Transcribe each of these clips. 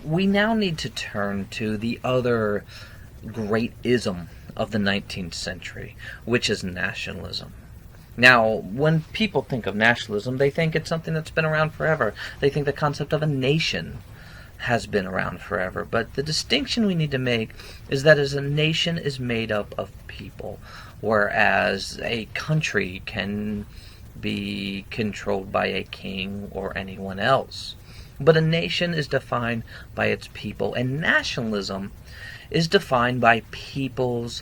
we now need to turn to the other great ism of the 19th century, which is nationalism. Now, when people think of nationalism, they think it's something that's been around forever. They think the concept of a nation has been around forever. But the distinction we need to make is that as a nation is made up of people, whereas a country can be controlled by a king or anyone else. But a nation is defined by its people, and nationalism is defined by people's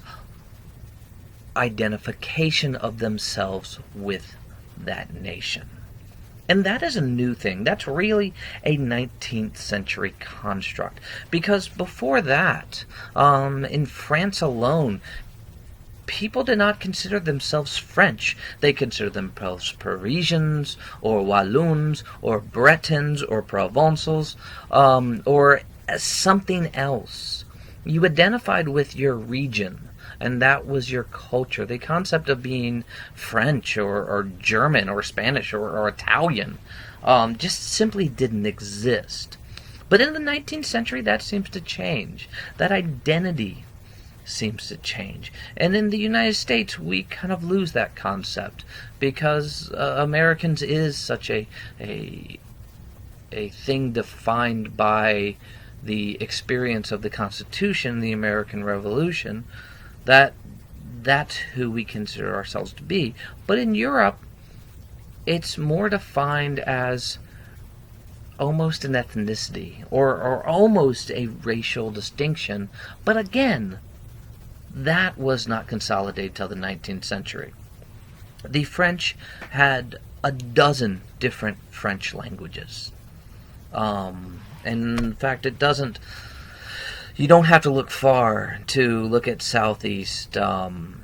identification of themselves with that nation. And that is a new thing. That's really a 19th century construct. Because before that, in France alone, people did not consider themselves French. They considered themselves Parisians, or Walloons, or Bretons, or Provençals, or something else. You identified with your region, and that was your culture. The concept of being French, or German, or Spanish, or Italian, just simply didn't exist. But in the 19th century, that seems to change. That identity seems to change. And in the United States, we kind of lose that concept because Americans is such a thing defined by the experience of the Constitution, the American Revolution, that's who we consider ourselves to be. But in Europe, it's more defined as almost an ethnicity or almost a racial distinction. But again, that was not consolidated till the 19th century. The French had a dozen different French languages. And in fact, you don't have to look far to look at southeastern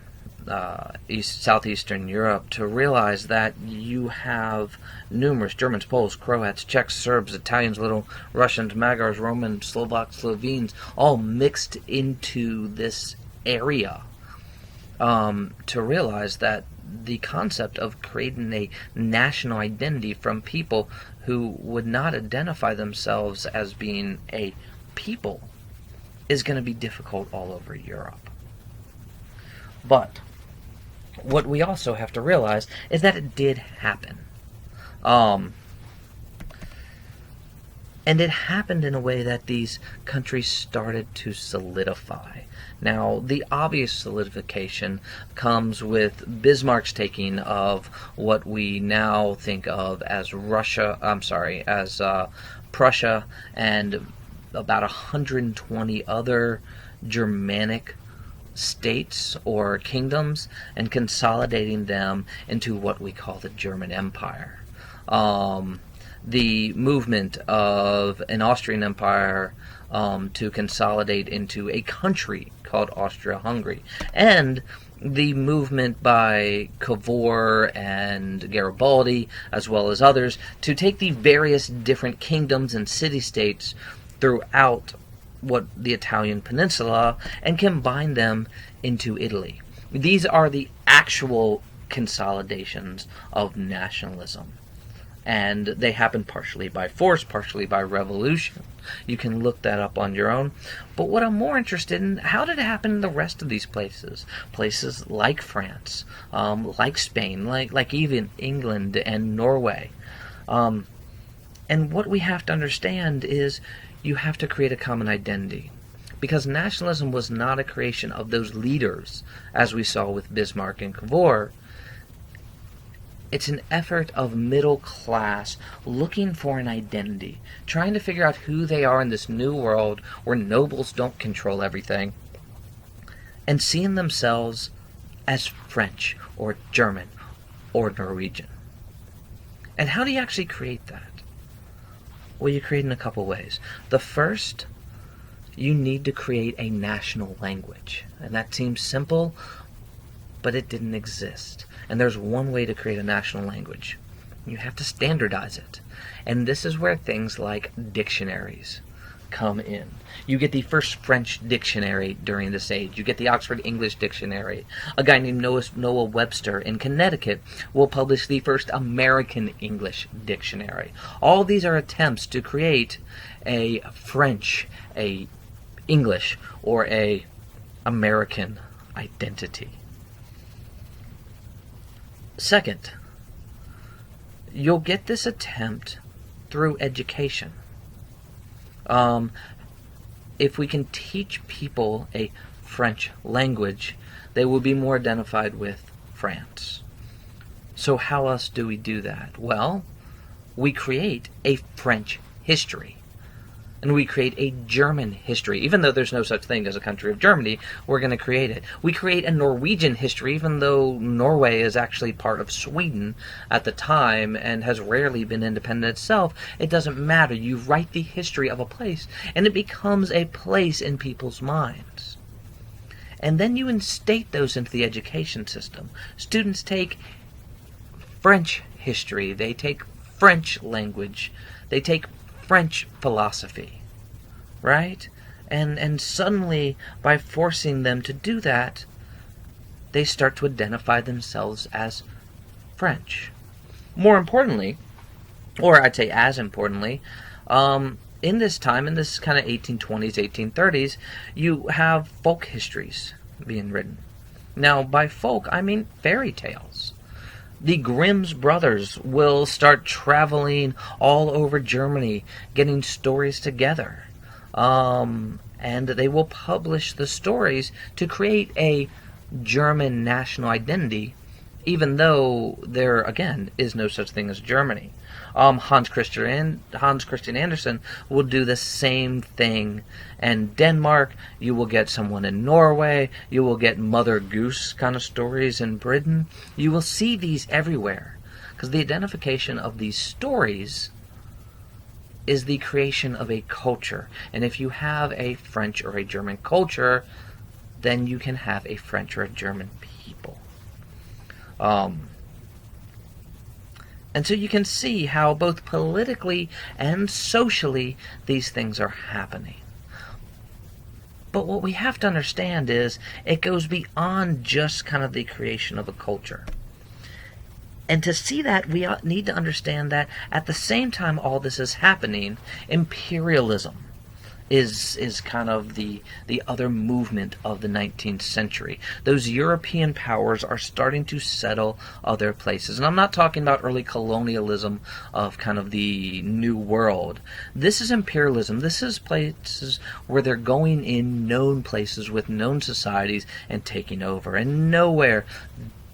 Europe to realize that you have numerous Germans, Poles, Croats, Czechs, Serbs, Italians, Little Russians, Magyars, Romans, Slovaks, Slovenes, all mixed into this area, to realize that the concept of creating a national identity from people who would not identify themselves as being a people is going to be difficult all over Europe. But what we also have to realize is that it did happen. And it happened in a way that these countries started to solidify. Now, the obvious solidification comes with Bismarck's taking of what we now think of as Prussia and about 120 other Germanic states or kingdoms and consolidating them into what we call the German Empire. The movement of an Austrian Empire to consolidate into a country called Austria-Hungary, and the movement by Cavour and Garibaldi, as well as others, to take the various different kingdoms and city-states throughout what the Italian peninsula and combine them into Italy. These are the actual consolidations of nationalism. And they happen partially by force, partially by revolution. You can look that up on your own. But what I'm more interested in, how did it happen in the rest of these places? Places like France, like Spain, like even England and Norway. And what we have to understand is you have to create a common identity. Because nationalism was not a creation of those leaders, as we saw with Bismarck and Cavour. It's an effort of middle class looking for an identity, trying to figure out who they are in this new world where nobles don't control everything, and seeing themselves as French or German or Norwegian. And how do you actually create that? Well, you create in a couple ways. The first, you need to create a national language. And that seems simple, but it didn't exist. And there's one way to create a national language. You have to standardize it. And this is where things like dictionaries come in. You get the first French dictionary during this age. You get the Oxford English Dictionary. A guy named Noah Webster in Connecticut will publish the first American English Dictionary. All these are attempts to create a French, a English, or a American identity. Second, you'll get this attempt through education. If we can teach people a French language, they will be more identified with France. So how else do we do that? Well, we create a French history. And we create a German history. Even though there's no such thing as a country of Germany, we're going to create it. We create a Norwegian history, even though Norway is actually part of Sweden at the time and has rarely been independent itself. It doesn't matter. You write the history of a place, and it becomes a place in people's minds. And then you instate those into the education system. Students take French history. They take French language. They take French philosophy, right? And suddenly, by forcing them to do that, they start to identify themselves as French. More importantly, or I'd say as importantly, in this time, in this kind of 1820s, 1830s, you have folk histories being written. Now, by folk, I mean fairy tales. The Grimm's brothers will start traveling all over Germany, getting stories together. And they will publish the stories to create a German national identity, even though there, again, is no such thing as Germany. Hans Christian Andersen will do the same thing. And Denmark, you will get someone in Norway, you will get Mother Goose kind of stories in Britain. You will see these everywhere, because the identification of these stories is the creation of a culture. And if you have a French or a German culture, then you can have a French or a German people. And so you can see how both politically and socially these things are happening. But what we have to understand is it goes beyond just kind of the creation of a culture. And to see that, we need to understand that at the same time all this is happening, imperialism is kind of the other movement of the 19th century. Those European powers are starting to settle other places. And I'm not talking about early colonialism of kind of the New World. This is imperialism. This is places where they're going in known places with known societies and taking over. And nowhere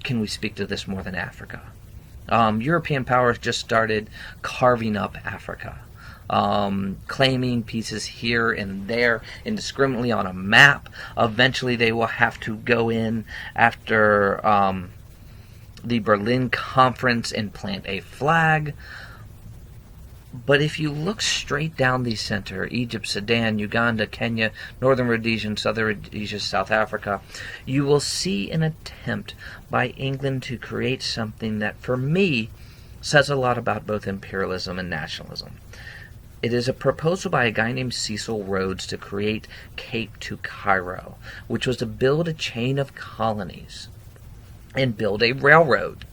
can we speak to this more than Africa. European powers just started carving up Africa. Claiming pieces here and there indiscriminately on a map. Eventually they will have to go in after the Berlin Conference and plant a flag. But if you look straight down the center, Egypt, Sudan, Uganda, Kenya, Northern Rhodesia, and Southern Rhodesia, South Africa, you will see an attempt by England to create something that, for me, says a lot about both imperialism and nationalism. It is a proposal by a guy named Cecil Rhodes to create Cape to Cairo, which was to build a chain of colonies and build a railroad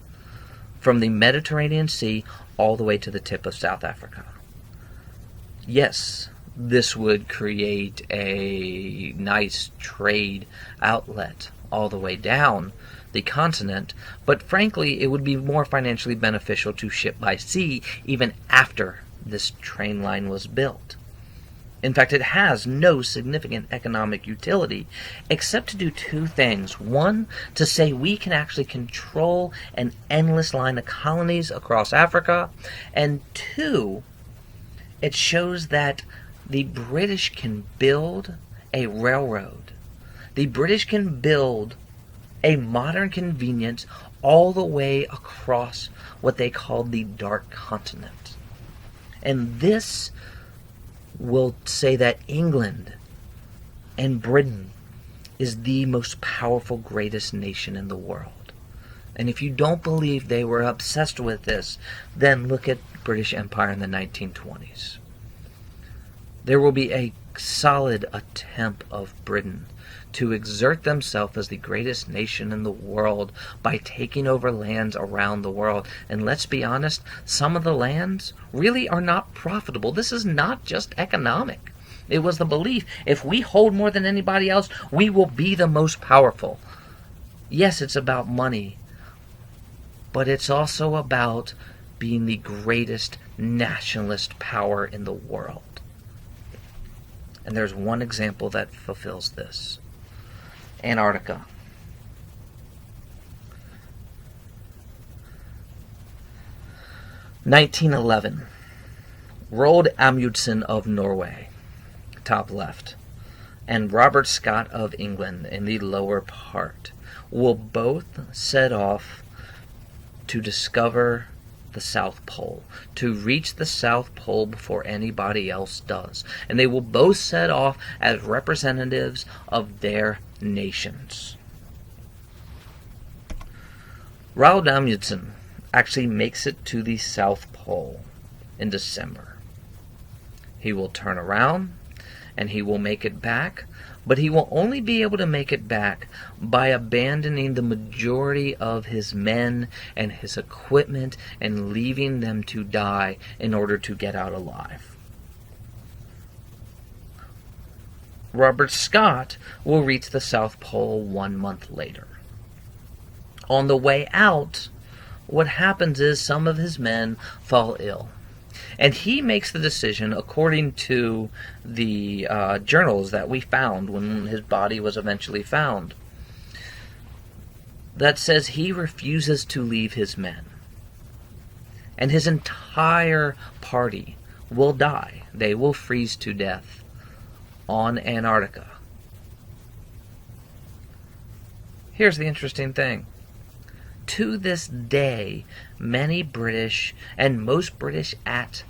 from the Mediterranean Sea all the way to the tip of South Africa. Yes, this would create a nice trade outlet all the way down the continent, but frankly, it would be more financially beneficial to ship by sea even after this train line was built. In fact, it has no significant economic utility except to do two things. One, to say we can actually control an endless line of colonies across Africa. And two, it shows that the British can build a railroad. The British can build a modern convenience all the way across what they called the Dark Continent. And this will say that England and Britain is the most powerful, greatest nation in the world. And if you don't believe they were obsessed with this, then look at British Empire in the 1920s. There will be a solid attempt of Britain to exert themselves as the greatest nation in the world by taking over lands around the world. And let's be honest, some of the lands really are not profitable. This is not just economic. It was the belief, if we hold more than anybody else, we will be the most powerful. Yes, it's about money, but it's also about being the greatest nationalist power in the world. And there's one example that fulfills this. Antarctica. (1911). Roald Amundsen of Norway, top left, and Robert Scott of England in the lower part will both set off to discover the South Pole, to reach the South Pole before anybody else does. And they will both set off as representatives of their nations. Roald Amundsen actually makes it to the South Pole in December. He will turn around and he will make it back, but he will only be able to make it back by abandoning the majority of his men and his equipment and leaving them to die in order to get out alive. Robert Scott will reach the South Pole 1 month later. On the way out, what happens is some of his men fall ill. And he makes the decision, according to the journals that we found when his body was eventually found, that says he refuses to leave his men. And his entire party will die. They will freeze to death on Antarctica. Here's the interesting thing. To this day, many British, and most British at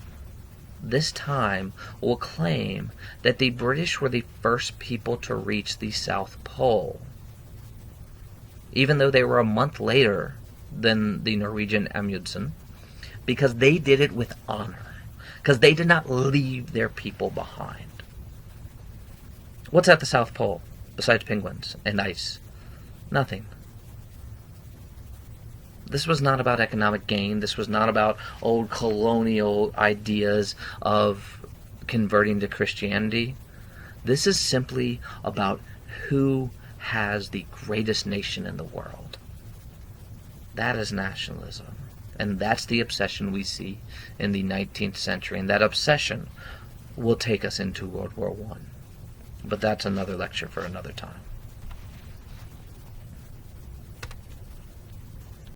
this time, will claim that the British were the first people to reach the South Pole, even though they were a month later than the Norwegian Amundsen, because they did it with honor, because they did not leave their people behind. What's at the South Pole besides penguins and ice? Nothing. This was not about economic gain. This was not about old colonial ideas of converting to Christianity. This is simply about who has the greatest nation in the world. That is nationalism. And that's the obsession we see in the 19th century. And that obsession will take us into World War I. But that's another lecture for another time.